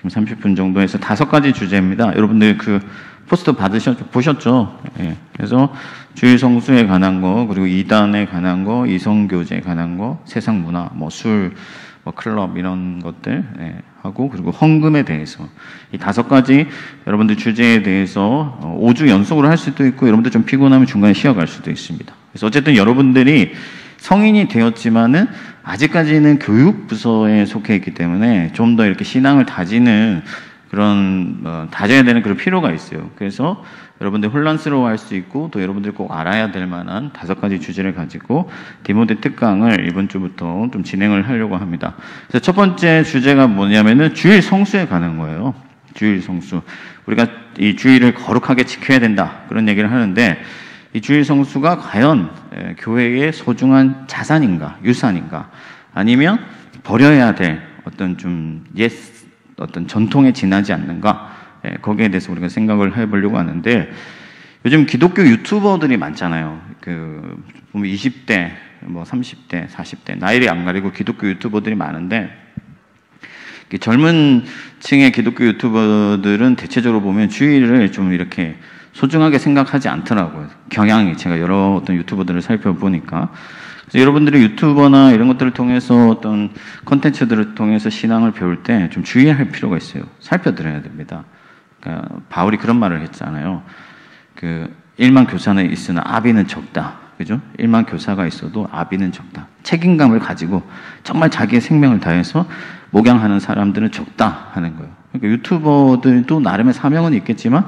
지금 30분 정도 해서 5가지 주제입니다. 여러분들 그 포스터 보셨죠? 예. 그래서 주일 성수에 관한 거, 그리고 이단에 관한 거, 이성교제에 관한 거, 세상 문화, 뭐 술, 뭐 클럽 이런 것들, 예, 하고, 그리고 헌금에 대해서 이 5가지 여러분들 주제에 대해서 5주 연속으로 할 수도 있고, 여러분들 좀 피곤하면 중간에 쉬어갈 수도 있습니다. 그래서 어쨌든 여러분들이 성인이 되었지만은 아직까지는 교육부서에 속해 있기 때문에 좀 더 이렇게 신앙을 다지는 그런 다져야 되는 그런 필요가 있어요. 그래서 여러분들 혼란스러워할 수 있고 또 여러분들 꼭 알아야 될 만한 5가지 주제를 가지고 디모데 특강을 이번 주부터 좀 진행을 하려고 합니다. 그래서 첫 번째 주제가 뭐냐면은 주일 성수에 관한 거예요. 주일 성수. 우리가 이 주일을 거룩하게 지켜야 된다, 그런 얘기를 하는데, 이 주일 성수가 과연 교회의 소중한 자산인가, 유산인가, 아니면 버려야 될 어떤 좀 어떤 전통에 지나지 않는가, 거기에 대해서 우리가 생각을 해보려고 하는데, 요즘 기독교 유튜버들이 많잖아요. 보면 20대, 뭐 30대, 40대, 나이를 안 가리고 기독교 유튜버들이 많은데, 젊은 층의 기독교 유튜버들은 대체적으로 보면 주일을 좀 이렇게 소중하게 생각하지 않더라고요. 경향이, 제가 여러 어떤 유튜버들을 살펴보니까. 그래서 여러분들이 유튜버나 이런 것들을 통해서 어떤 컨텐츠들을 통해서 신앙을 배울 때 좀 주의할 필요가 있어요. 살펴드려야 됩니다. 그러니까 바울이 그런 말을 했잖아요. 1만 교사는 있으나 아비는 적다. 그죠? 1만 교사가 있어도 아비는 적다. 책임감을 가지고 정말 자기의 생명을 다해서 목양하는 사람들은 적다 하는 거예요. 그러니까 유튜버들도 나름의 사명은 있겠지만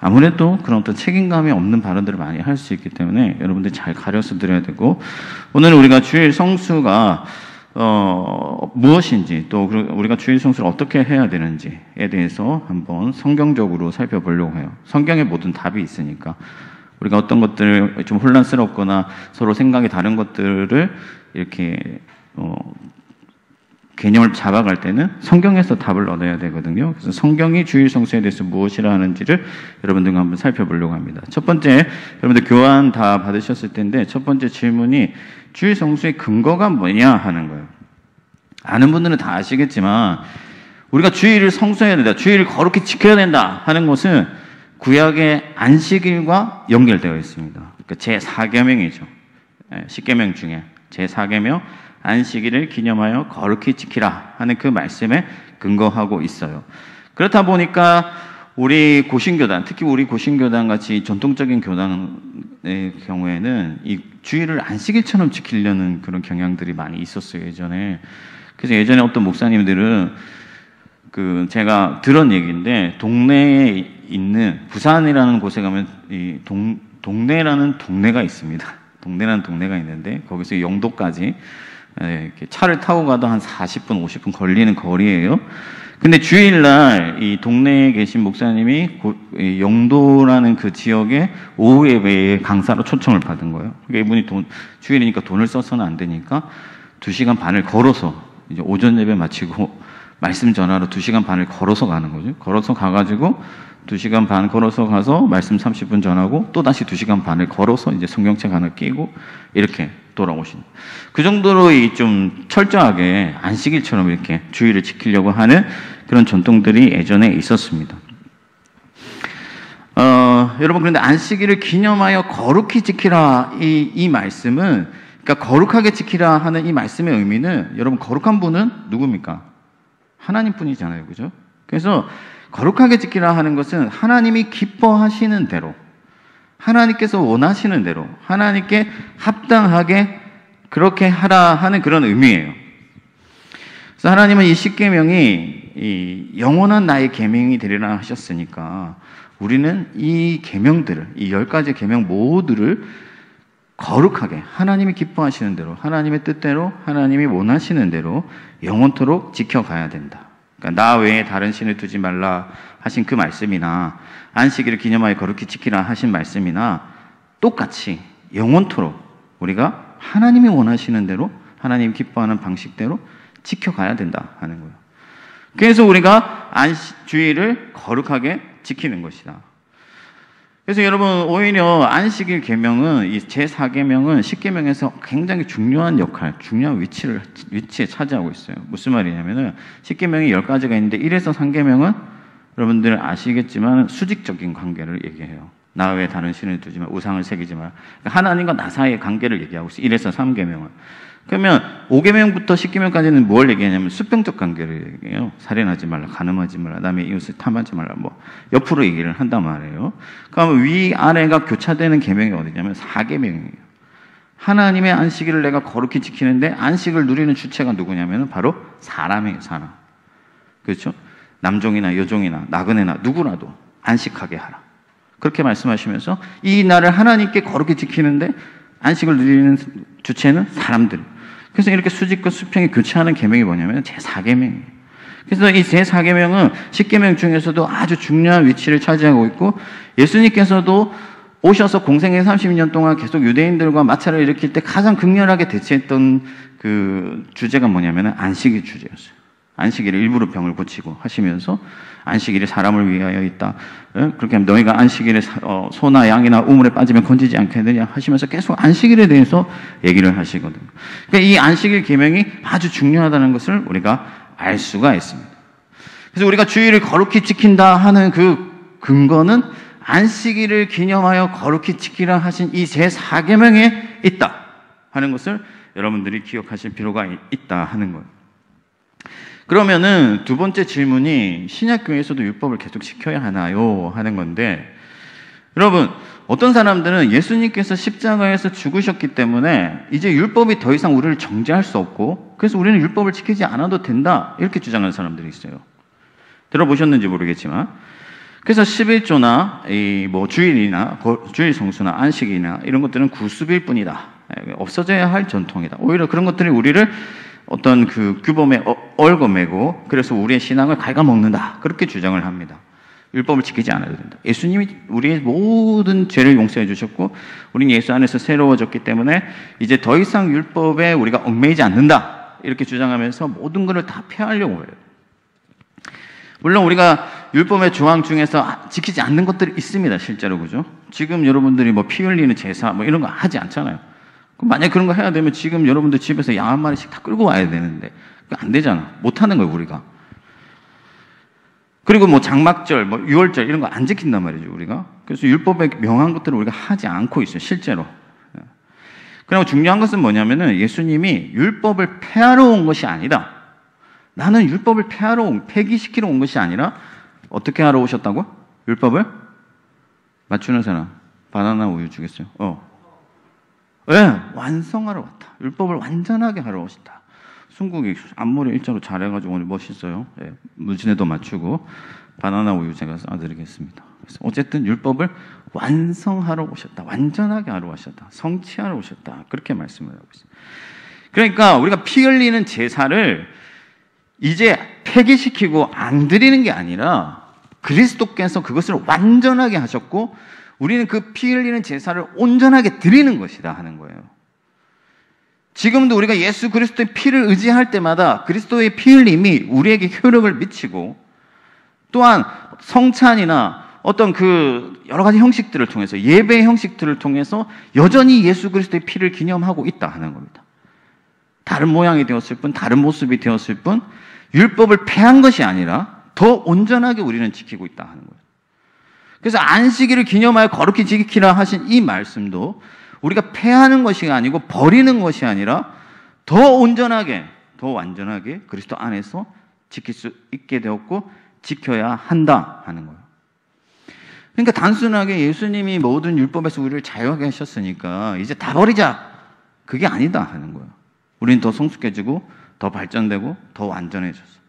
아무래도 그런 어떤 책임감이 없는 발언들을 많이 할 수 있기 때문에 여러분들 잘 가려서 드려야 되고, 오늘 우리가 주일 성수가 무엇인지, 또 우리가 주일 성수를 어떻게 해야 되는지에 대해서 한번 성경적으로 살펴보려고 해요. 성경에 모든 답이 있으니까 우리가 어떤 것들 좀 혼란스럽거나 서로 생각이 다른 것들을 이렇게 개념을 잡아갈 때는 성경에서 답을 얻어야 되거든요. 그래서 성경이 주일 성수에 대해서 무엇이라 하는지를 여러분들과 한번 살펴보려고 합니다. 첫 번째, 여러분들 교환 다 받으셨을 텐데, 첫 번째 질문이 주일 성수의 근거가 뭐냐 하는 거예요. 아는 분들은 다 아시겠지만 우리가 주일을 성수해야 된다, 주일을 거룩히 지켜야 된다 하는 것은 구약의 안식일과 연결되어 있습니다. 그러니까 제4계명이죠. 10계명 중에 제4계명 안식일을 기념하여 거룩히 지키라 하는 그 말씀에 근거하고 있어요. 그렇다 보니까 우리 고신교단, 특히 우리 고신교단 같이 전통적인 교단의 경우에는 이 주일을 안식일처럼 지키려는 그런 경향들이 많이 있었어요, 예전에. 그래서 예전에 어떤 목사님들은 제가 들은 얘기인데, 동네에 있는 부산이라는 곳에 가면 동네라는 동네가 있습니다. 동네라는 동네가 있는데 거기서 영도까지 이렇게 차를 타고 가도 한 40분, 50분 걸리는 거리예요. 근데 주일날 이 동네에 계신 목사님이 영도라는 그 지역에 오후 예배에 강사로 초청을 받은 거예요. 그러니까 이분이 주일이니까 돈을 써서는 안 되니까 2시간 반을 걸어서, 이제 오전 예배 마치고 말씀 전하러 2시간 반을 걸어서 가는 거죠. 걸어서 가가지고 2시간 반 걸어서 가서 말씀 30분 전하고 또 다시 2시간 반을 걸어서 이제 성경책 하나 끼고 이렇게 돌아오신, 그 정도로 좀 철저하게 안식일처럼 이렇게 주일을 지키려고 하는 그런 전통들이 예전에 있었습니다. 여러분, 그런데 안식일을 기념하여 거룩히 지키라, 이 말씀은, 그러니까 거룩하게 지키라 하는 이 말씀의 의미는, 여러분, 거룩한 분은 누굽니까? 하나님 뿐이잖아요. 그죠? 그래서 거룩하게 지키라 하는 것은 하나님이 기뻐하시는 대로, 하나님께서 원하시는 대로, 하나님께 합당하게 그렇게 하라 하는 그런 의미예요. 그래서 하나님은 이 10계명이 이 영원한 나의 계명이 되리라 하셨으니까 우리는 이 계명들을, 이 10가지 계명 모두를 거룩하게 하나님이 기뻐하시는 대로, 하나님의 뜻대로, 하나님이 원하시는 대로 영원토록 지켜가야 된다. 그러니까 나 외에 다른 신을 두지 말라 하신 그 말씀이나 안식일을 기념하여 거룩히 지키라 하신 말씀이나 똑같이 영원토록 우리가 하나님이 원하시는 대로, 하나님이 기뻐하는 방식대로 지켜가야 된다 하는 거예요. 그래서 우리가 주일을 거룩하게 지키는 것이다. 그래서 여러분 오히려 안식일 계명은 이 제4계명은 10계명에서 굉장히 중요한 역할, 중요한 위치에 차지하고 있어요. 무슨 말이냐면은 10계명이 10가지가 있는데 1에서 3계명은 여러분들 아시겠지만 수직적인 관계를 얘기해요. 나 외에 다른 신을 두지 마, 우상을 새기지 마. 그러니까 하나님과 나 사이의 관계를 얘기하고 있어요. 1에서 3계명은. 그러면 5계명부터 10계명까지는 뭘 얘기하냐면 수평적 관계를 얘기해요. 살인하지 말라, 간음하지 말라, 남의 이웃을 탐하지 말라, 뭐 옆으로 얘기를 한단 말이에요. 그러면 위아래가 교차되는 계명이 어디냐면 4계명이에요. 하나님의 안식일을 내가 거룩히 지키는데 안식을 누리는 주체가 누구냐면 바로 사람이에요. 사람. 그렇죠? 남종이나 여종이나 나그네나 누구라도 안식하게 하라. 그렇게 말씀하시면서 이 날을 하나님께 거룩히 지키는데 안식을 누리는 주체는 사람들. 그래서 이렇게 수직과 수평이 교차하는 계명이 뭐냐면 제4계명이에요. 그래서 이 제4계명은 10계명 중에서도 아주 중요한 위치를 차지하고 있고 예수님께서도 오셔서 공생애 30년 동안 계속 유대인들과 마찰을 일으킬 때 가장 극렬하게 대치했던 그 주제가 뭐냐면 안식일 주제였어요. 안식일에 일부러 병을 고치고 하시면서 안식일이 사람을 위하여 있다. 그렇게 하면 너희가 안식일에 소나 양이나 우물에 빠지면 건지지 않겠느냐 하시면서 계속 안식일에 대해서 얘기를 하시거든요. 그러니까 이 안식일 계명이 아주 중요하다는 것을 우리가 알 수가 있습니다. 그래서 우리가 주일을 거룩히 지킨다 하는 그 근거는 안식일을 기념하여 거룩히 지키라 하신 이 제4계명에 있다 하는 것을 여러분들이 기억하실 필요가 있다 하는 거예요. 그러면은 두 번째 질문이 신약교회에서도 율법을 계속 지켜야 하나요? 하는 건데 여러분 어떤 사람들은 예수님께서 십자가에서 죽으셨기 때문에 이제 율법이 더 이상 우리를 정죄할 수 없고 그래서 우리는 율법을 지키지 않아도 된다 이렇게 주장하는 사람들이 있어요. 들어보셨는지 모르겠지만 그래서 11조나 뭐 주일이나 주일 성수나 안식이나 이런 것들은 구습일 뿐이다. 없어져야 할 전통이다. 오히려 그런 것들이 우리를 어떤 그 규범에 얽어매고 그래서 우리의 신앙을 갉아먹는다. 그렇게 주장을 합니다. 율법을 지키지 않아도 된다. 예수님이 우리의 모든 죄를 용서해 주셨고 우리는 예수 안에서 새로워졌기 때문에 이제 더 이상 율법에 우리가 얽매이지 않는다. 이렇게 주장하면서 모든 것을 다 폐하려고 해요. 물론 우리가 율법의 조항 중에서 지키지 않는 것들이 있습니다. 실제로 그죠? 지금 여러분들이 뭐 피 흘리는 제사 뭐 이런 거 하지 않잖아요. 만약에 그런 거 해야 되면 지금 여러분들 집에서 양 한 마리씩 다 끌고 와야 되는데 안 되잖아. 못 하는 거예요 우리가. 그리고 뭐 장막절, 뭐 유월절 이런 거 안 지킨단 말이죠 우리가. 그래서 율법에 명한 것들을 우리가 하지 않고 있어요 실제로. 그리고 중요한 것은 뭐냐면은 예수님이 율법을 폐하러 온 것이 아니다. 나는 율법을 폐기시키러 온 것이 아니라 어떻게 하러 오셨다고? 율법을 맞추는 사람 바나나 우유 주겠어요. 완성하러 왔다. 율법을 완전하게 하러 오셨다. 순국이 앞머리 일자로 잘해가지고 오늘 멋있어요. 무진에도 맞추고 바나나 우유 제가 쏴드리겠습니다. 그래서 어쨌든 율법을 완성하러 오셨다. 완전하게 하러 오셨다. 성취하러 오셨다. 그렇게 말씀을 하고 있습니다. 그러니까 우리가 피 흘리는 제사를 이제 폐기시키고 안 드리는 게 아니라 그리스도께서 그것을 완전하게 하셨고 우리는 그 피 흘리는 제사를 온전하게 드리는 것이다 하는 거예요. 지금도 우리가 예수 그리스도의 피를 의지할 때마다 그리스도의 피 흘림이 우리에게 효력을 미치고 또한 성찬이나 어떤 그 여러 가지 형식들을 통해서 예배의 형식들을 통해서 여전히 예수 그리스도의 피를 기념하고 있다 하는 겁니다. 다른 모양이 되었을 뿐, 다른 모습이 되었을 뿐 율법을 폐한 것이 아니라 더 온전하게 우리는 지키고 있다 하는 거예요. 그래서 안식일을 기념하여 거룩히 지키라 하신 이 말씀도 우리가 폐하는 것이 아니고 버리는 것이 아니라 더 온전하게, 더 완전하게 그리스도 안에서 지킬 수 있게 되었고 지켜야 한다 하는 거예요. 그러니까 단순하게 예수님이 모든 율법에서 우리를 자유하게 하셨으니까 이제 다 버리자. 그게 아니다 하는 거예요. 우리는 더 성숙해지고 더 발전되고 더 완전해졌어.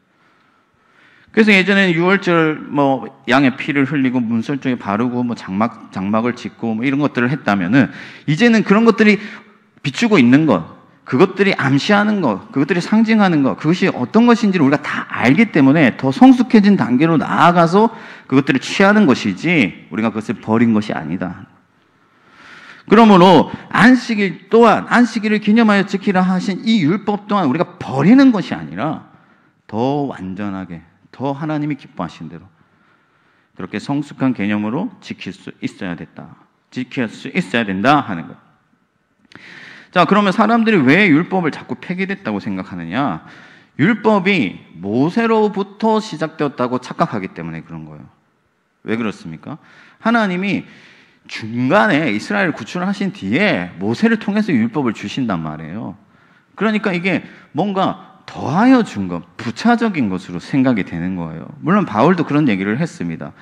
그래서 예전에는 유월절 뭐 양의 피를 흘리고 문설 쪽에 바르고 뭐 장막을 짓고 뭐 이런 것들을 했다면은 이제는 그런 것들이 비추고 있는 것, 그것들이 암시하는 것, 그것들이 상징하는 것, 그것이 어떤 것인지를 우리가 다 알기 때문에 더 성숙해진 단계로 나아가서 그것들을 취하는 것이지 우리가 그것을 버린 것이 아니다. 그러므로 안식일 또한 안식일을 기념하여 지키라 하신 이 율법 또한 우리가 버리는 것이 아니라 더 완전하게 더 하나님이 기뻐하신 대로 그렇게 성숙한 개념으로 지킬 수 있어야 된다 하는 것. 자, 그러면 사람들이 왜 율법을 자꾸 폐기됐다고 생각하느냐? 율법이 모세로부터 시작되었다고 착각하기 때문에 그런 거예요. 왜 그렇습니까? 하나님이 중간에 이스라엘을 구출하신 뒤에 모세를 통해서 율법을 주신단 말이에요. 그러니까 이게 뭔가 더하여 준 것, 부차적인 것으로 생각이 되는 거예요. 물론 바울도 그런 얘기를 했습니다.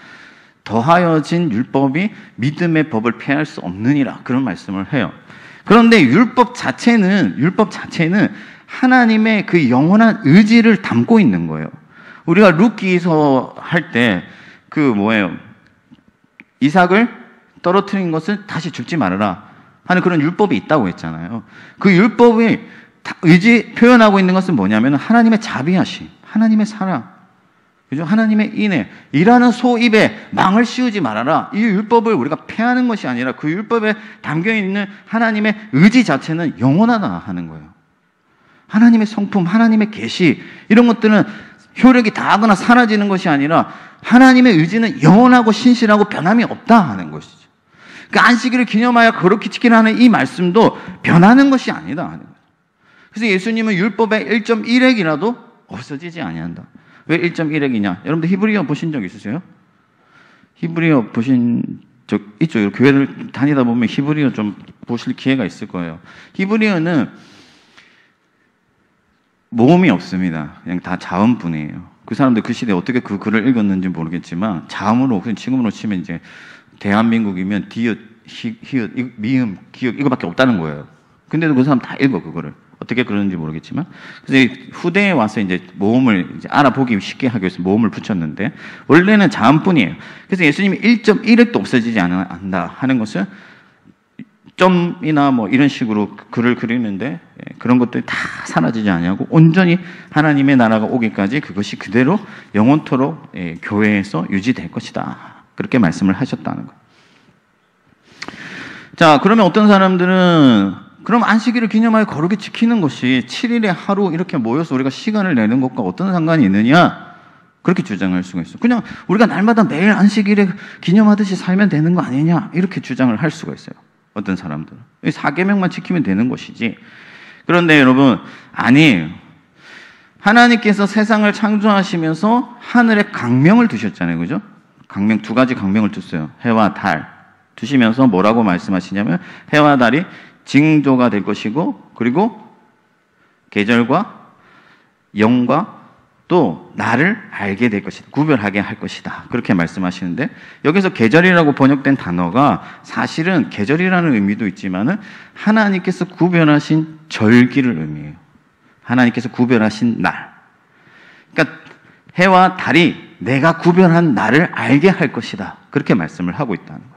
더하여진 율법이 믿음의 법을 폐할 수 없느니라, 그런 말씀을 해요. 그런데 율법 자체는 하나님의 그 영원한 의지를 담고 있는 거예요. 우리가 룻기서 할 때 이삭을 떨어뜨린 것을 다시 죽지 말아라 하는 그런 율법이 있다고 했잖아요. 그 율법이 의지 표현하고 있는 것은 뭐냐면 하나님의 자비하심, 하나님의 사랑, 그죠? 하나님의 인애, 일하는 소 입에 망을 씌우지 말아라. 이 율법을 우리가 폐하는 것이 아니라 그 율법에 담겨 있는 하나님의 의지 자체는 영원하다 하는 거예요. 하나님의 성품, 하나님의 계시, 이런 것들은 효력이 다하거나 사라지는 것이 아니라 하나님의 의지는 영원하고 신실하고 변함이 없다 하는 것이죠. 그 안식일을 기념하여 거룩히 지키라는 이 말씀도 변하는 것이 아니다 하는 거예요. 그래서 예수님은 율법의 1.1핵이라도 없어지지 아니한다. 왜 1.1핵이냐? 여러분들 히브리어 보신 적 있으세요? 히브리어 보신 적 있죠? 교회를 다니다 보면 히브리어 좀 보실 기회가 있을 거예요. 히브리어는 모음이 없습니다. 그냥 다 자음뿐이에요. 그 사람들 그 시대에 어떻게 그 글을 읽었는지 모르겠지만 자음으로, 그냥 지금으로 치면 이제 대한민국이면 디귿, 히읗, 미음, 기역 이거밖에 없다는 거예요. 근데도 그 사람 다 읽어, 그거를. 어떻게 그러는지 모르겠지만. 그래서 후대에 와서 이제 모음을 이제 알아보기 쉽게 하기 위해서 모음을 붙였는데, 원래는 자음뿐이에요. 그래서 예수님이 1.1핵도 없어지지 않는다 하는 것은 점이나 뭐 이런 식으로 글을 그리는데 그런 것들이 다 사라지지 아니하고 온전히 하나님의 나라가 오기까지 그것이 그대로 영원토록 교회에서 유지될 것이다. 그렇게 말씀을 하셨다는 거예요. 자, 그러면 어떤 사람들은 그럼 안식일을 기념하여 거룩히 지키는 것이 7일에 하루 이렇게 모여서 우리가 시간을 내는 것과 어떤 상관이 있느냐? 그렇게 주장할 수가 있어요. 그냥 우리가 날마다 매일 안식일에 기념하듯이 살면 되는 거 아니냐? 이렇게 주장을 할 수가 있어요. 어떤 사람들은. 4계명만 지키면 되는 것이지. 그런데 여러분, 아니에요. 하나님께서 세상을 창조하시면서 하늘에 강명을 두셨잖아요. 그죠? 강명, 2가지 강명을 뒀어요. 해와 달. 두시면서 뭐라고 말씀하시냐면 해와 달이 징조가 될 것이고, 그리고 계절과 영과 또 나를 알게 될 것이다. 구별하게 할 것이다. 그렇게 말씀하시는데, 여기서 계절이라고 번역된 단어가 사실은 계절이라는 의미도 있지만은 하나님께서 구별하신 절기를 의미해요. 하나님께서 구별하신 날. 그러니까 해와 달이 내가 구별한 날을 알게 할 것이다. 그렇게 말씀을 하고 있다는 거예요.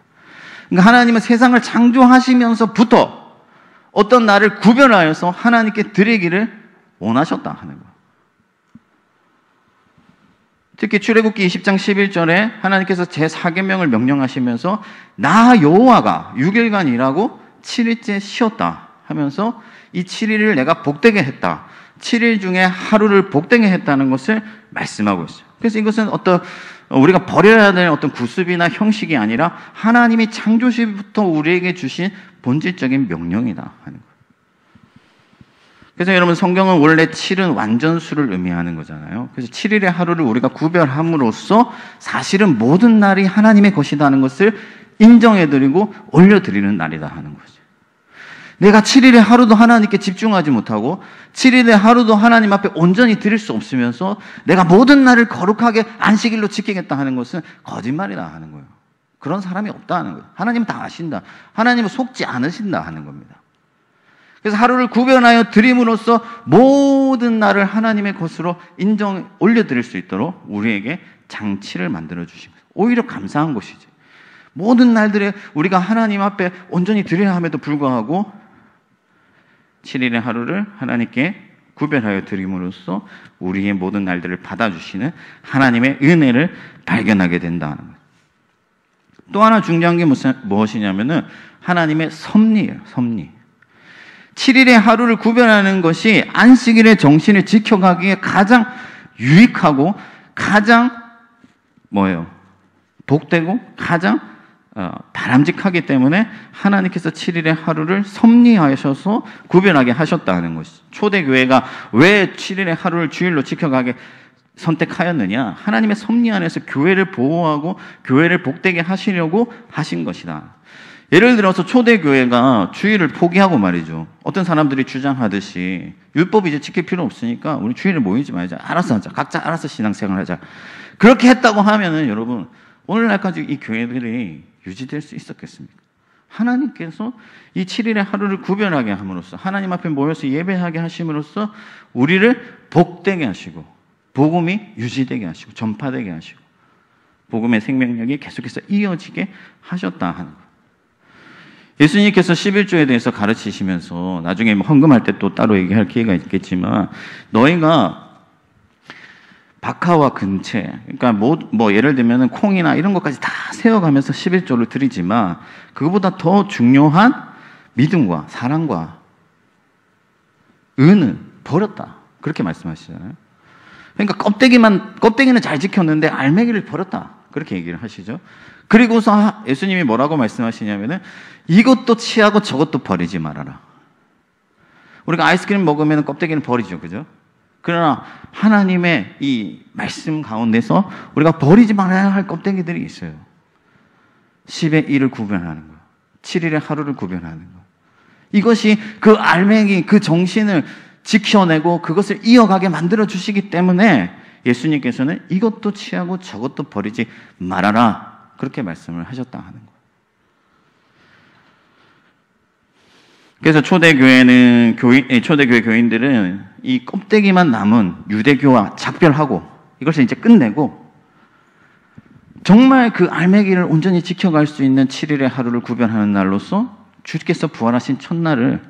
그러니까 하나님은 세상을 창조하시면서부터 어떤 날을 구별하여서 하나님께 드리기를 원하셨다 하는 거예요. 특히 출애굽기 20장 11절에 하나님께서 제4계명을 명령하시면서 나 여호와가 6일간 일하고 7일째 쉬었다 하면서 이 7일을 내가 복되게 했다. 7일 중에 하루를 복되게 했다는 것을 말씀하고 있어요. 그래서 이것은 우리가 버려야 될 어떤 구습이나 형식이 아니라 하나님이 창조시부터 우리에게 주신 본질적인 명령이다 하는 거예요. 그래서 여러분, 성경은 원래 7은 완전수를 의미하는 거잖아요. 그래서 7일의 하루를 우리가 구별함으로써 사실은 모든 날이 하나님의 것이라는 것을 인정해드리고 올려드리는 날이다 하는 거죠. 내가 7일의 하루도 하나님께 집중하지 못하고 7일의 하루도 하나님 앞에 온전히 드릴 수 없으면서 내가 모든 날을 거룩하게 안식일로 지키겠다 하는 것은 거짓말이다 하는 거예요. 그런 사람이 없다 하는 거예요. 하나님은 다 아신다. 하나님은 속지 않으신다 하는 겁니다. 그래서 하루를 구별하여 드림으로써 모든 날을 하나님의 것으로 올려드릴 수 있도록 우리에게 장치를 만들어 주신 거예요. 오히려 감사한 것이지. 모든 날들에 우리가 하나님 앞에 온전히 드려야 함에도 불구하고 7일의 하루를 하나님께 구별하여 드림으로써 우리의 모든 날들을 받아주시는 하나님의 은혜를 발견하게 된다는 거예요. 또 하나 중요한 게 무엇이냐면은 하나님의 섭리예요. 섭리. 7일의 하루를 구별하는 것이 안식일의 정신을 지켜가기에 가장 유익하고 가장 복되고 가장 바람직하기 때문에 하나님께서 7일의 하루를 섭리하셔서 구별하게 하셨다는 것이죠. 초대교회가 왜 7일의 하루를 주일로 지켜가게 선택하였느냐? 하나님의 섭리 안에서 교회를 보호하고 교회를 복되게 하시려고 하신 것이다. 예를 들어서 초대교회가 주일을 포기하고 말이죠. 어떤 사람들이 주장하듯이 율법 이제 지킬 필요 없으니까 우리 주일에 모이지 말자. 알아서 하자. 각자 알아서 신앙생활 하자. 그렇게 했다고 하면은 여러분, 오늘날까지 이 교회들이 유지될 수 있었겠습니까? 하나님께서 이 7일의 하루를 구별하게 함으로써, 하나님 앞에 모여서 예배하게 하심으로써 우리를 복되게 하시고 복음이 유지되게 하시고 전파되게 하시고 복음의 생명력이 계속해서 이어지게 하셨다 하는 거예요. 예수님께서 11조에 대해서 가르치시면서 나중에 헌금할 때 또 따로 얘기할 기회가 있겠지만, 너희가 박하와 근체, 그러니까 뭐 예를 들면 콩이나 이런 것까지 다 세워가면서 11조를 드리지만 그것보다 더 중요한 믿음과 사랑과 은은 버렸다. 그렇게 말씀하시잖아요. 그러니까 껍데기는 잘 지켰는데 알맹이를 버렸다. 그렇게 얘기를 하시죠. 그리고서 예수님이 뭐라고 말씀하시냐면은 이것도 취하고 저것도 버리지 말아라. 우리가 아이스크림 먹으면 껍데기는 버리죠. 그죠? 그러나 하나님의 이 말씀 가운데서 우리가 버리지 말아야 할 껍데기들이 있어요. 10의 1을 구별하는 거, 7일의 하루를 구별하는 거. 이것이 그 알맹이, 그 정신을 지켜내고 그것을 이어가게 만들어 주시기 때문에 예수님께서는 이것도 취하고 저것도 버리지 말아라. 그렇게 말씀을 하셨다 하는 거예요. 그래서 초대교회 교인들은 이 껍데기만 남은 유대교와 작별하고 이것을 이제 끝내고 정말 그 알맹이를 온전히 지켜갈 수 있는 7일의 하루를 구별하는 날로서 주께서 부활하신 첫날을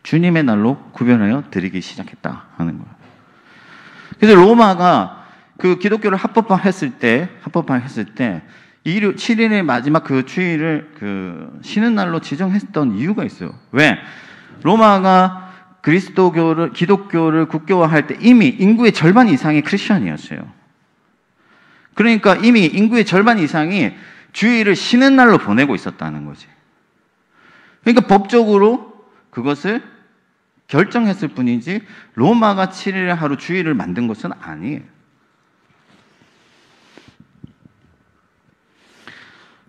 주님의 날로 구별하여 드리기 시작했다 하는 거예요. 그래서 로마가 그 기독교를 합법화했을 때 7일의 마지막 그 주일을 그 쉬는 날로 지정했던 이유가 있어요. 왜? 로마가 기독교를 국교화할 때 이미 인구의 절반 이상이 크리스천이었어요. 그러니까 이미 인구의 절반 이상이 주일을 쉬는 날로 보내고 있었다는 거지. 그러니까 법적으로 그것을 결정했을 뿐이지 로마가 7일의 하루 주일을 만든 것은 아니에요.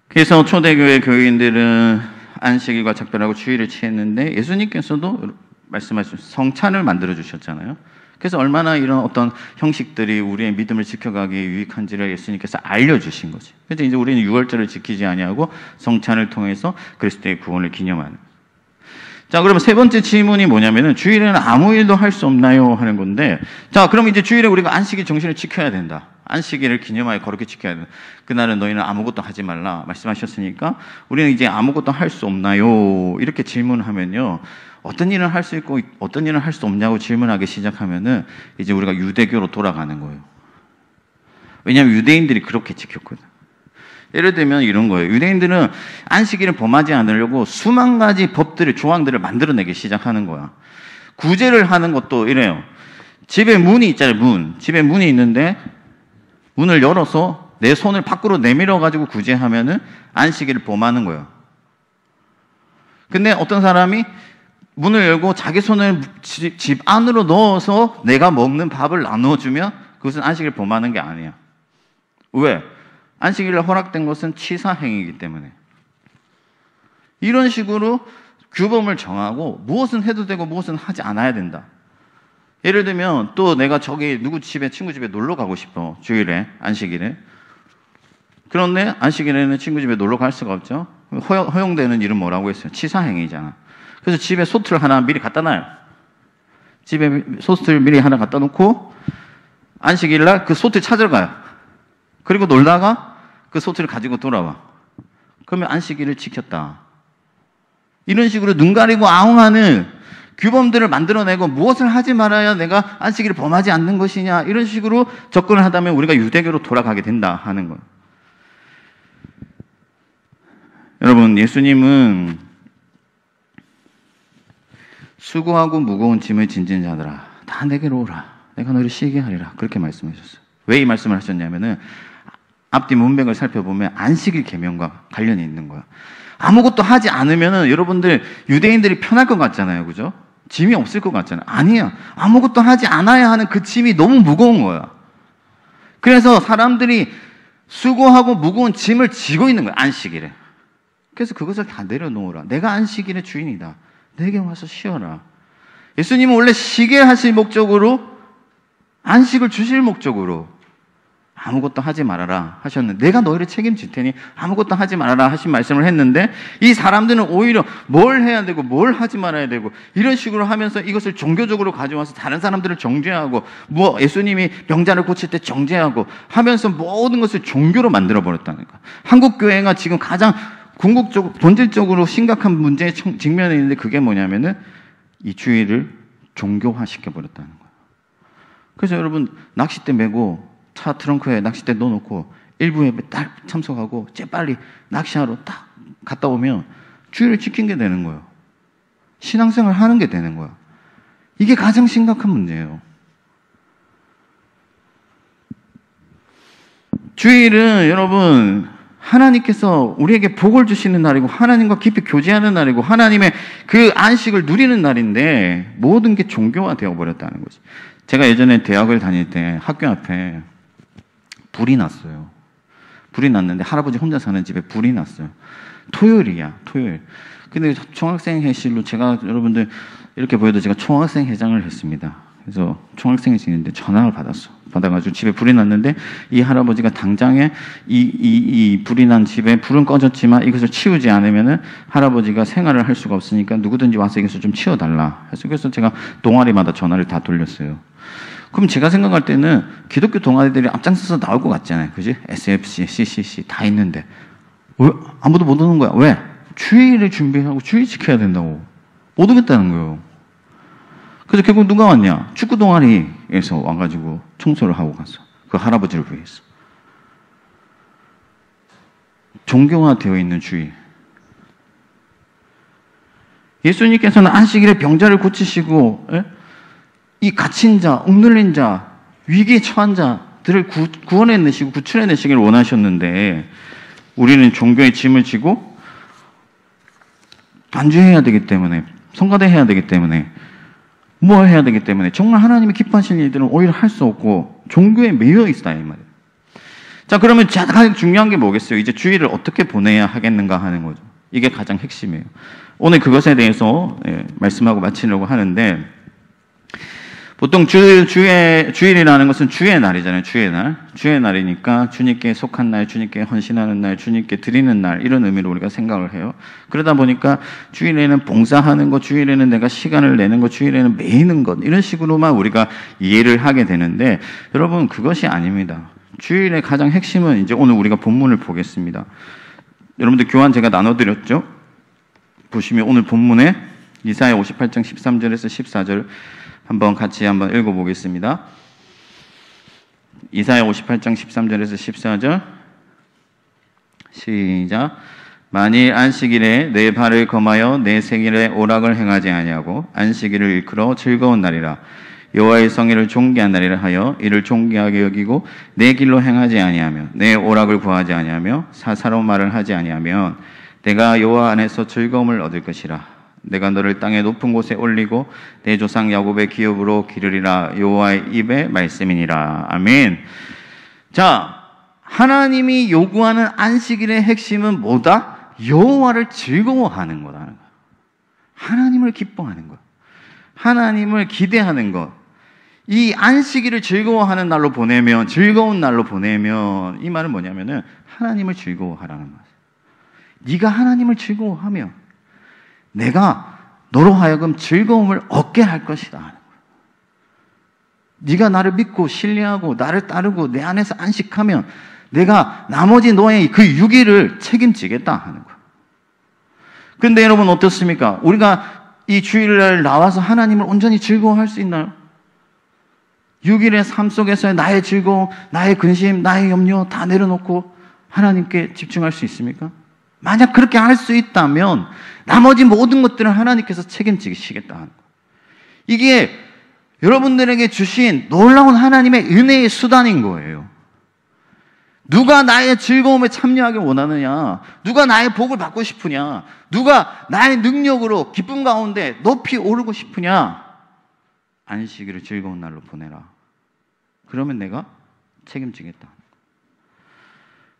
그래서 초대교회 교인들은 안식일과 작별하고 주일을 취했는데 예수님께서도 말씀하신 성찬을 만들어 주셨잖아요. 그래서 얼마나 이런 어떤 형식들이 우리의 믿음을 지켜가기에 유익한지를 예수님께서 알려주신 거지. 그래서 이제 우리는 유월절을 지키지 아니하고 성찬을 통해서 그리스도의 구원을 기념하는. 자, 그러면 세 번째 질문이 뭐냐면은 주일에는 아무 일도 할 수 없나요? 하는 건데, 자, 그럼 이제 주일에 우리가 안식일 정신을 지켜야 된다. 안식일을 기념하여 거룩히 지켜야 된다. 그날은 너희는 아무것도 하지 말라 말씀하셨으니까 우리는 이제 아무것도 할 수 없나요? 이렇게 질문하면요. 어떤 일은 할 수 있고 어떤 일은 할 수 없냐고 질문하기 시작하면은 이제 우리가 유대교로 돌아가는 거예요. 왜냐하면 유대인들이 그렇게 지켰거든. 예를 들면 이런 거예요. 유대인들은 안식일을 범하지 않으려고 수만 가지 법들을, 조항들을 만들어내기 시작하는 거야. 구제를 하는 것도 이래요. 집에 문이 있잖아요. 집에 문이 있는데 문을 열어서 내 손을 밖으로 내밀어가지고 구제하면은 안식일을 범하는 거예요. 근데 어떤 사람이 문을 열고 자기 손을 집 안으로 넣어서 내가 먹는 밥을 나누어주면 그것은 안식일을 범하는 게 아니야. 왜? 안식일에 허락된 것은 치사행위이기 때문에. 이런 식으로 규범을 정하고 무엇은 해도 되고 무엇은 하지 않아야 된다. 예를 들면 또 내가 저기 누구 집에, 친구 집에 놀러 가고 싶어. 주일에, 안식일에. 그런데 안식일에는 친구 집에 놀러 갈 수가 없죠. 허용되는 일은 뭐라고 했어요? 치사행위잖아. 그래서 집에 소트를 하나 미리 갖다 놔요. 집에 소트를 미리 하나 갖다 놓고 안식일 날 그 소트 찾으러 가요. 그리고 놀다가 그 소트를 가지고 돌아와. 그러면 안식일을 지켰다. 이런 식으로 눈 가리고 아웅하는 규범들을 만들어내고 무엇을 하지 말아야 내가 안식일을 범하지 않는 것이냐, 이런 식으로 접근을 하다면 우리가 유대교로 돌아가게 된다 하는 거예요. 여러분, 예수님은 수고하고 무거운 짐을 진진 자들아 다 내게로 오라. 내가 너희를 쉬게 하리라. 그렇게 말씀하셨어요. 왜 이 말씀을 하셨냐면은 앞뒤 문맥을 살펴보면 안식일 계명과 관련이 있는 거야. 아무것도 하지 않으면은 여러분들 유대인들이 편할 것 같잖아요. 그죠? 짐이 없을 것 같잖아요. 아니야. 아무것도 하지 않아야 하는 그 짐이 너무 무거운 거야. 그래서 사람들이 수고하고 무거운 짐을 지고 있는 거야. 안식일에. 그래서 그것을 다 내려놓으라. 내가 안식일의 주인이다. 내게 와서 쉬어라. 예수님은 원래 쉬게 하실 목적으로, 안식을 주실 목적으로 아무것도 하지 말아라 하셨는데, 내가 너희를 책임질 테니 아무것도 하지 말아라 하신 말씀을 했는데, 이 사람들은 오히려 뭘 해야 되고 뭘 하지 말아야 되고 이런 식으로 하면서 이것을 종교적으로 가져와서 다른 사람들을 정죄하고, 뭐 예수님이 병자를 고칠 때 정죄하고 하면서 모든 것을 종교로 만들어 버렸다는 거야. 한국 교회가 지금 가장 궁극적으로 본질적으로 심각한 문제에 직면해 있는데, 그게 뭐냐면은 이 주의를 종교화 시켜버렸다는 거예요. 그래서 여러분, 낚싯대 메고 차 트렁크에 낚싯대 넣어놓고 일부 예배 딱 참석하고 재빨리 낚시하러 딱 갔다 오면 주의를 지킨 게 되는 거예요. 신앙생활 하는 게 되는 거예요. 이게 가장 심각한 문제예요. 주일은 여러분, 하나님께서 우리에게 복을 주시는 날이고 하나님과 깊이 교제하는 날이고 하나님의 그 안식을 누리는 날인데, 모든 게 종교화 되어버렸다는 거죠. 제가 예전에 대학을 다닐 때 학교 앞에 불이 났어요. 불이 났는데 할아버지 혼자 사는 집에 불이 났어요. 토요일이야, 토요일. 근데 총학생 회실로, 제가 여러분들 이렇게 보여도 제가 총학생 회장을 했습니다. 그래서 총학생회장인데 전화를 받아가지고 집에 불이 났는데, 이 할아버지가 당장에 이 불이 난 집에 불은 꺼졌지만 이것을 치우지 않으면은 할아버지가 생활을 할 수가 없으니까 누구든지 와서 이것을 좀 치워달라. 그래서 제가 동아리마다 전화를 다 돌렸어요. 그럼 제가 생각할 때는 기독교 동아리들이 앞장서서 나올 것 같잖아요. 그지? SFC, CCC 다 있는데 왜 아무도 못 오는 거야? 왜? 주일을 준비하고 주일 지켜야 된다고. 못 오겠다는 거예요. 그래서 결국 누가 왔냐? 축구 동아리에서 와가지고 청소를 하고 갔어. 그 할아버지를 위해서. 종교화되어 있는 주일. 예수님께서는 안식일에 병자를 고치시고, 이 갇힌 자, 억눌린 자, 위기에 처한 자들을 구원해내시고 구출해내시길 원하셨는데, 우리는 종교의 짐을 지고 반주해야 되기 때문에, 성가대해야 되기 때문에, 뭐 해야 되기 때문에 정말 하나님이 기뻐하시는 일들은 오히려 할 수 없고 종교에 매여 있다 이 말이에요. 자, 그러면 가장 중요한 게 뭐겠어요? 이제 주일을 어떻게 보내야 하겠는가 하는 거죠. 이게 가장 핵심이에요. 오늘 그것에 대해서 말씀하고 마치려고 하는데, 보통 주일이라는 것은 주의 날이잖아요. 주의 날이니까 주님께 속한 날, 주님께 헌신하는 날, 주님께 드리는 날, 이런 의미로 우리가 생각을 해요. 그러다 보니까 주일에는 봉사하는 것, 주일에는 내가 시간을 내는 것, 주일에는 매이는 것, 이런 식으로만 우리가 이해를 하게 되는데, 여러분 그것이 아닙니다. 주일의 가장 핵심은 이제 오늘 우리가 본문을 보겠습니다. 여러분들 교환 제가 나눠드렸죠? 보시면 오늘 본문에 이사야 58장 13절에서 14절 한번 같이 한번 읽어보겠습니다. 이사야 58장 13절에서 14절 시작. 만일 안식일에 내 발을 검하여 내 생일에 오락을 행하지 아니하고 안식일을 일컬어 즐거운 날이라 여호와의 성일을 존귀한 날이라 하여 이를 존귀하게 여기고 내 길로 행하지 아니하며 내 오락을 구하지 아니하며 사사로운 말을 하지 아니하면 내가 여호와 안에서 즐거움을 얻을 것이라. 내가 너를 땅의 높은 곳에 올리고 내 조상 야곱의 기업으로 기르리라. 여호와의 입의 말씀이니라. 아멘. 자, 하나님이 요구하는 안식일의 핵심은 뭐다? 여호와를 즐거워하는 거라는 거야. 하나님을 기뻐하는 것, 하나님을 기대하는 것. 이 안식일을 즐거워하는 날로 보내면, 즐거운 날로 보내면, 이 말은 뭐냐면은 하나님을 즐거워하라는 거야. 네가 하나님을 즐거워하면 내가 너로 하여금 즐거움을 얻게 할 것이다. 네가 나를 믿고 신뢰하고 나를 따르고 내 안에서 안식하면 내가 나머지 너의 그 유기를 책임지겠다 하는 거야. 그런데 여러분 어떻습니까? 우리가 이 주일날 나와서 하나님을 온전히 즐거워할 수 있나요? 6일의 삶 속에서의 나의 즐거움, 나의 근심, 나의 염려 다 내려놓고 하나님께 집중할 수 있습니까? 만약 그렇게 할 수 있다면 나머지 모든 것들은 하나님께서 책임지시겠다 하는 거예요. 이게 여러분들에게 주신 놀라운 하나님의 은혜의 수단인 거예요. 누가 나의 즐거움에 참여하길 원하느냐? 누가 나의 복을 받고 싶으냐? 누가 나의 능력으로 기쁨 가운데 높이 오르고 싶으냐? 안식일을 즐거운 날로 보내라. 그러면 내가 책임지겠다.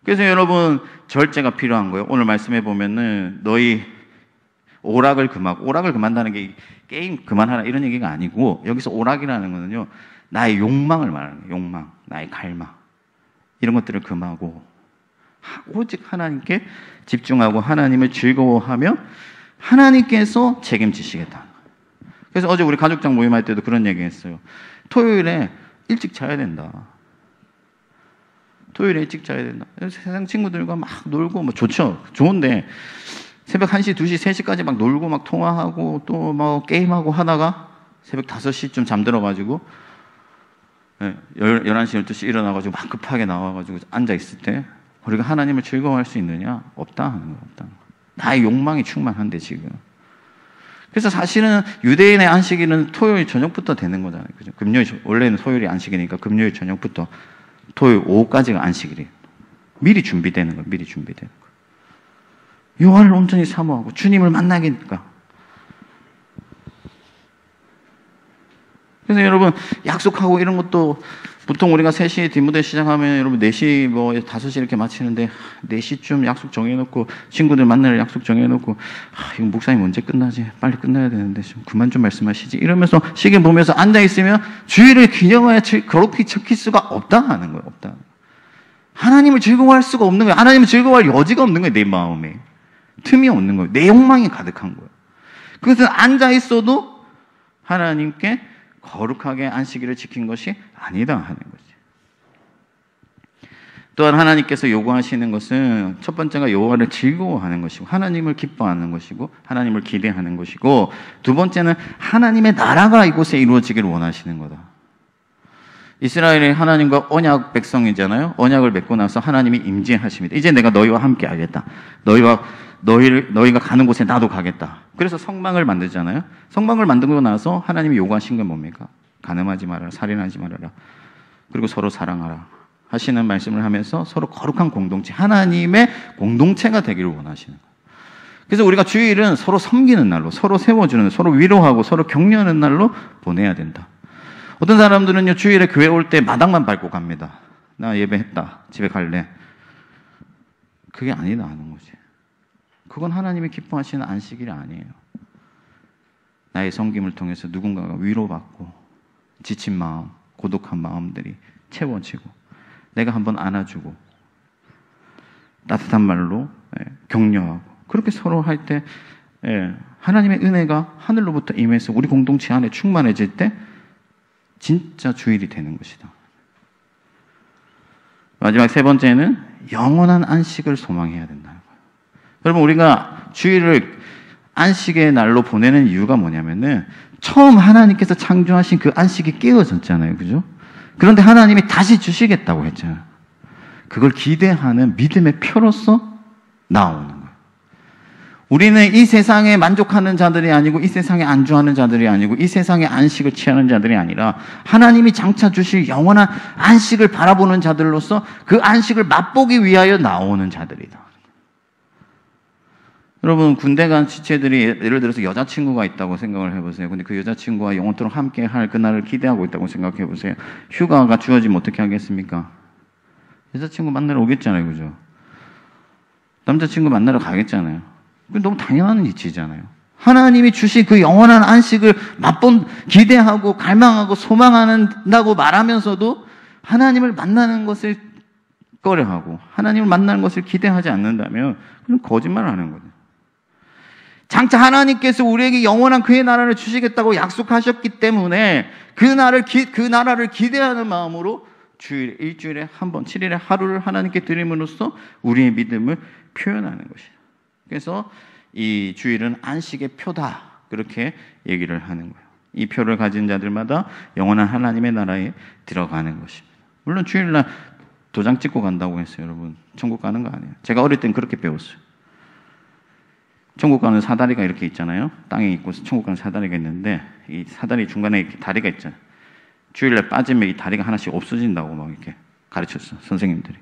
그래서 여러분, 절제가 필요한 거예요. 오늘 말씀해 보면은 너희 오락을 금하고, 오락을 금한다는 게 게임 그만하라 이런 얘기가 아니고, 여기서 오락이라는 거는요, 나의 욕망을 말하는 거예요. 욕망, 나의 갈망, 이런 것들을 금하고 오직 하나님께 집중하고 하나님을 즐거워하며 하나님께서 책임지시겠다. 그래서 어제 우리 가족장 모임할 때도 그런 얘기 했어요. 토요일에 일찍 자야 된다. 토요일에 일찍 자야 된다. 세상 친구들과 막 놀고, 뭐 좋죠. 좋은데 새벽 1시, 2시, 3시까지 막 놀고 막 통화하고 또 뭐 게임하고 하다가 새벽 5시쯤 잠들어가지고 11시, 12시 일어나가지고 막 급하게 나와가지고 앉아있을 때 우리가 하나님을 즐거워할 수 있느냐? 없다 하는 거야, 없다. 나의 욕망이 충만한데 지금. 그래서 사실은 유대인의 안식일은 토요일 저녁부터 되는 거잖아요. 그죠? 금요일, 원래는 토요일이 안식이니까 금요일 저녁부터 토요일 오후까지가 안식일이에요. 미리 준비되는 거예요. 미리 준비되는 거예요. 여호와를 온전히 사모하고 주님을 만나기니까. 그래서 여러분, 약속하고 이런 것도 보통 우리가 3시에 뒷무대 시작하면 여러분 4시 뭐 5시 이렇게 마치는데 4시쯤 약속 정해놓고 친구들 만날 약속 정해놓고 이거 목사님 언제 끝나지? 빨리 끝나야 되는데 좀 그만 좀 말씀하시지 이러면서 시계 보면서 앉아있으면 주일을 기념하여 그렇게 지킬 수가 없다 하는 거예요. 없다. 하나님을 즐거워할 수가 없는 거예요. 하나님을 즐거워할 여지가 없는 거예요. 내 마음에. 틈이 없는 거예요. 내 욕망이 가득한 거예요. 그것은 앉아있어도 하나님께 거룩하게 안식일을 지킨 것이 아니다 하는 거지. 또한 하나님께서 요구하시는 것은 첫 번째가 여호와를 즐거워하는 것이고 하나님을 기뻐하는 것이고 하나님을 기대하는 것이고, 두 번째는 하나님의 나라가 이곳에 이루어지기를 원하시는 거다. 이스라엘이 하나님과 언약 백성이잖아요. 언약을 맺고 나서 하나님이 임재하십니다. 이제 내가 너희와 함께 하겠다. 너희가 가는 곳에 나도 가겠다. 그래서 성막을 만들잖아요. 성막을 만들고 나서 하나님이 요구하신 건 뭡니까? 간음하지 말아라, 살인하지 말아라, 그리고 서로 사랑하라 하시는 말씀을 하면서 서로 거룩한 공동체, 하나님의 공동체가 되기를 원하시는 거예요. 그래서 우리가 주일은 서로 섬기는 날로, 서로 세워주는, 서로 위로하고 서로 격려하는 날로 보내야 된다. 어떤 사람들은요, 주일에 교회 올 때 마당만 밟고 갑니다. 나 예배했다, 집에 갈래. 그게 아니다 하는 거지. 그건 하나님이 기뻐하시는 안식일이 아니에요. 나의 섬김을 통해서 누군가가 위로받고 지친 마음, 고독한 마음들이 채워지고 내가 한번 안아주고 따뜻한 말로 격려하고 그렇게 서로 할 때 하나님의 은혜가 하늘로부터 임해서 우리 공동체 안에 충만해질 때 진짜 주일이 되는 것이다. 마지막 세 번째는 영원한 안식을 소망해야 된다는 거예요. 여러분, 우리가 주일을 안식의 날로 보내는 이유가 뭐냐면은 처음 하나님께서 창조하신 그 안식이 깨어졌잖아요. 그죠? 그런데 하나님이 다시 주시겠다고 했잖아요. 그걸 기대하는 믿음의 표로서 나오는 거예요. 우리는 이 세상에 만족하는 자들이 아니고 이 세상에 안주하는 자들이 아니고 이 세상에 안식을 취하는 자들이 아니라 하나님이 장차 주실 영원한 안식을 바라보는 자들로서 그 안식을 맛보기 위하여 나오는 자들이다. 여러분, 군대 간 지체들이 예를 들어서 여자친구가 있다고 생각을 해보세요. 근데 그 여자친구와 영원토록 함께 할 그날을 기대하고 있다고 생각해 보세요. 휴가가 주어지면 어떻게 하겠습니까? 여자친구 만나러 오겠잖아요. 그죠? 남자친구 만나러 가겠잖아요. 그건 너무 당연한 이치잖아요. 하나님이 주신 그 영원한 안식을 기대하고 갈망하고 소망한다고 말하면서도 하나님을 만나는 것을 꺼려하고 하나님을 만나는 것을 기대하지 않는다면 그건 거짓말을 하는 거죠. 장차 하나님께서 우리에게 영원한 그의 나라를 주시겠다고 약속하셨기 때문에 그 나라를 기대하는 마음으로 일주일에 한 번, 7일에 하루를 하나님께 드림으로써 우리의 믿음을 표현하는 것이다. 그래서 이 주일은 안식의 표다, 그렇게 얘기를 하는 거예요. 이 표를 가진 자들마다 영원한 하나님의 나라에 들어가는 것입니다. 물론 주일날 도장 찍고 간다고 했어요. 여러분, 천국 가는 거 아니에요. 제가 어릴 땐 그렇게 배웠어요. 천국 가는 사다리가 이렇게 있잖아요. 땅에 있고 천국 가는 사다리가 있는데 이 사다리 중간에 이렇게 다리가 있잖아요. 주일날 빠지면 이 다리가 하나씩 없어진다고 막 이렇게 가르쳤어, 선생님들이.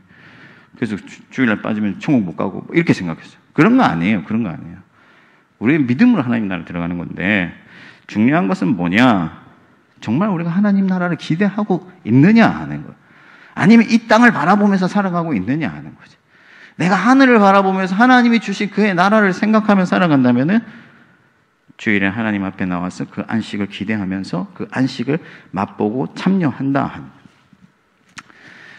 그래서 주일날 빠지면 천국 못 가고 뭐 이렇게 생각했어요. 그런 거 아니에요. 그런 거 아니에요. 우리의 믿음으로 하나님 나라에 들어가는 건데 중요한 것은 뭐냐? 정말 우리가 하나님 나라를 기대하고 있느냐 하는 거예요. 아니면 이 땅을 바라보면서 살아가고 있느냐 하는 거지. 내가 하늘을 바라보면서 하나님이 주신 그의 나라를 생각하며 살아간다면은 주일에 하나님 앞에 나와서 그 안식을 기대하면서 그 안식을 맛보고 참여한다 하는 거예요.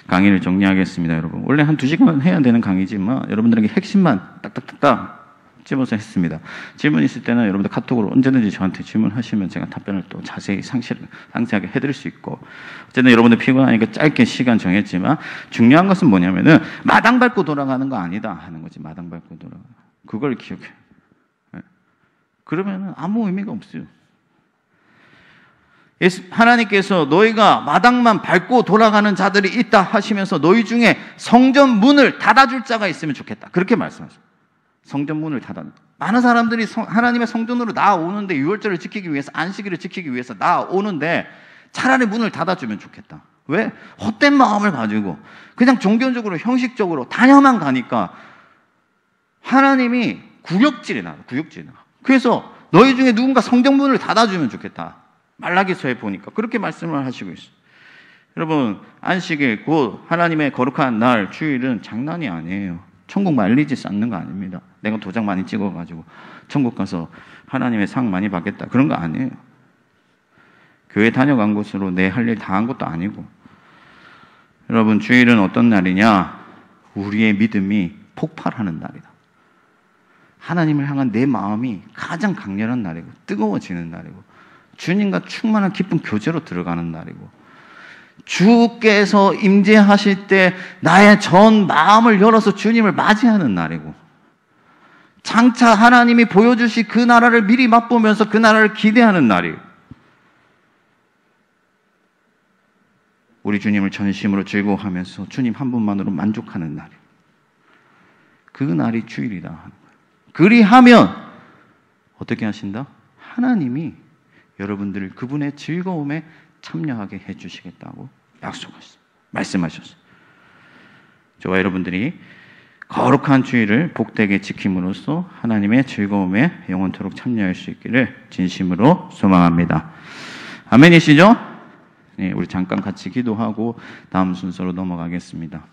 강의를 정리하겠습니다, 여러분. 원래 한 2시간 해야 되는 강의지만 여러분들에게 핵심만 딱딱딱딱 집어서 했습니다. 질문 있을 때는 여러분들 카톡으로 언제든지 저한테 질문하시면 제가 답변을 또 자세히 상세하게 해드릴 수 있고, 어쨌든 여러분들 피곤하니까 짧게 시간 정했지만 중요한 것은 뭐냐면은 마당 밟고 돌아가는 거 아니다 하는 거지. 마당 밟고 돌아가. 그걸 기억해. 그러면은 아무 의미가 없어요. 하나님께서 너희가 마당만 밟고 돌아가는 자들이 있다 하시면서 너희 중에 성전 문을 닫아줄 자가 있으면 좋겠다. 그렇게 말씀하셨어요. 성전 문을 닫아. 많은 사람들이 하나님의 성전으로 나오는데, 유월절을 지키기 위해서, 안식일을 지키기 위해서 나오는데 차라리 문을 닫아주면 좋겠다. 왜? 헛된 마음을 가지고 그냥 종교적으로 형식적으로 다녀만 가니까 하나님이 구역질이 나요. 그래서 너희 중에 누군가 성전 문을 닫아주면 좋겠다. 말라기서에 보니까 그렇게 말씀을 하시고 있어요. 여러분, 안식일 곧 하나님의 거룩한 날 주일은 장난이 아니에요. 천국 말리지 않는 거 아닙니다. 내가 도장 많이 찍어가지고 천국 가서 하나님의 상 많이 받겠다, 그런 거 아니에요. 교회 다녀간 곳으로 내 할 일 다 한 것도 아니고. 여러분, 주일은 어떤 날이냐? 우리의 믿음이 폭발하는 날이다. 하나님을 향한 내 마음이 가장 강렬한 날이고 뜨거워지는 날이고 주님과 충만한 기쁜 교제로 들어가는 날이고, 주께서 임재하실 때 나의 전 마음을 열어서 주님을 맞이하는 날이고, 장차 하나님이 보여주실 그 나라를 미리 맛보면서 그 나라를 기대하는 날이에요. 우리 주님을 전심으로 즐거워하면서 주님 한 분만으로 만족하는 날이에요. 그 날이 주일이다 하는 거예요. 그리하면 어떻게 하신다? 하나님이 여러분들을 그분의 즐거움에 참여하게 해주시겠다고 약속하셨어요. 말씀하셨어요. 저와 여러분들이 거룩한 주일을 복되게 지킴으로써 하나님의 즐거움에 영원토록 참여할 수 있기를 진심으로 소망합니다. 아멘이시죠? 네, 우리 잠깐 같이 기도하고 다음 순서로 넘어가겠습니다.